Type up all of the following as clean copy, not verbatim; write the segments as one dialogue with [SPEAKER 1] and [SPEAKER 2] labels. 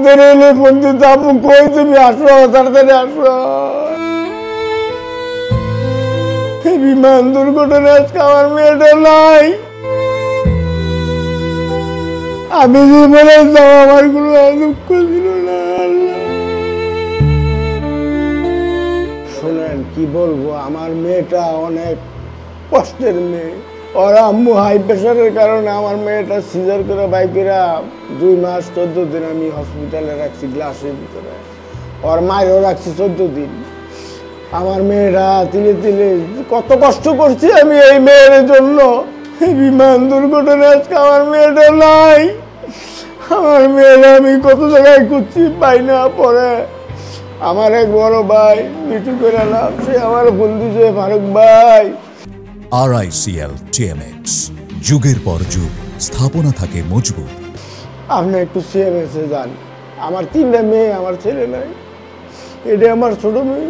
[SPEAKER 1] দেরি হলে ফোন দিতে, আম্মু কই তুমি আসো, তাড়াতাড়ি আসো। বিমান দুর্ঘটনা, আজকে আমার মেয়েটা নাই। আমি যে বলে যাও, আমার কোনো দুঃখ ছিল না। শোনেন কি বলবো, আমার মেয়েটা অনেক কষ্টের মেয়ে। ওর আম্মু হাই প্রেশারের কারণে আমার মেয়েটা সিজার করে বাইকেরা 2 মাস 14 দিন আমি হসপিটালে রাখছি, গ্লাসের ভিতরে। ওর মায়েরও রাখছি 14 দিন। আমার মেয়েরা তিলে তিলে কত কষ্ট করছি আমি এই মেয়ের জন্য। বিমান দুর্ঘটনা, আজকে আমার মেয়েটা নাই। আমার মেয়েরা আমি কত জায়গায় খুঁজছি, পাই না। পরে আমার এক বড় ভাই মিঠু করে নাম, সে আমার ফোন দিয়েছে, ফারুক ভাই।
[SPEAKER 2] RICL TMX, যুগের পর যুগ স্থাপনা থাকে মজবুত।
[SPEAKER 1] আপনি একটু CMS এ যান, আমার 3টা মেয়ে, আমার ছেলে নাই। এটা আমার ছোট মেয়ে।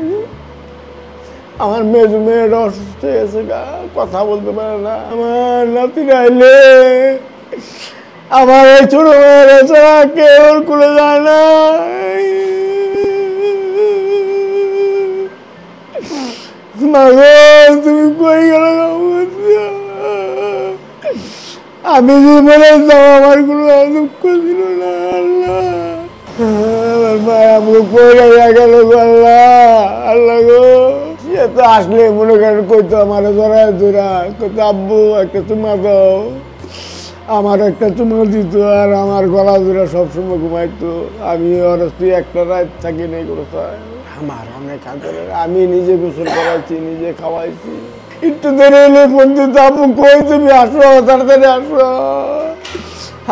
[SPEAKER 1] আমার মেয়েটা অসুস্থ হয়ে গেছে, কথা বলতে পারে না। আমার নাতিরা আইলে আমার এই ছোট মেয়েরা ছাড়া কেউ কুলে যায় না। তুমি কই গেল? আমি যে বলে যাও, আমার কোনো দুঃখ ছিল না। আল্লাহ, আমার মায়া মুখ পড়ে গেল। আল্লাহ গো, সে তো আসলে মনে করেন কইতো আমার জড়ায় ধরা, কইতো আব্বু একটা চুমা দাও। আমার একটা চুমা দিত, আর আমার গলা ধরা সবসময় ঘুমাইতো। আমি ওর তুই একটা রাত থাকি নেই কোথায়। আমার অনেক আদরের, আমি নিজে গোসল করাইছি, নিজে খাওয়াইছি। একটু দেরি হলে ফোন দিতে, আব্বু কই তুমি আসো, তাড়াতাড়ি আসো।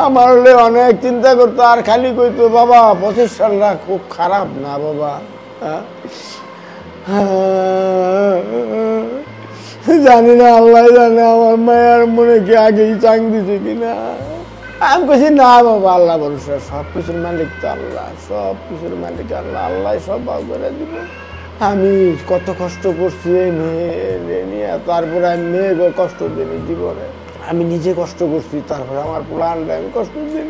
[SPEAKER 1] আমার হলে অনেক চিন্তা করতো, আর খালি কইতো বাবা 25 সালটা খুব খারাপ না বাবা। জানি না, আল্লাহ জানে আমার মায়ের মনে কি আগেই চাং দিছে কিনা। আমি কইছি না বাবা, আল্লাহ ভরসা, সব কিছুর মালিক তো আল্লাহ, সব কিছুর মালিক আল্লাহ, আল্লাহ সব ভাগ করে দিব। আমি কত কষ্ট করছি এই মেয়ে নিয়ে, তারপরে আমি মেয়েকে কষ্ট দিই জীবনে। আমি নিজে কষ্ট করছি, তারপরে আমার প্লানটা আমি কষ্ট দিই।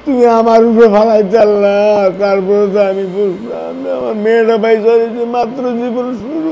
[SPEAKER 1] তুমি আমার উপরে ফালাইতে আল্লাহ, তারপরে তো আমি বুঝলাম আমার মেয়েটা পাইছে মাত্র জীবন শুরু।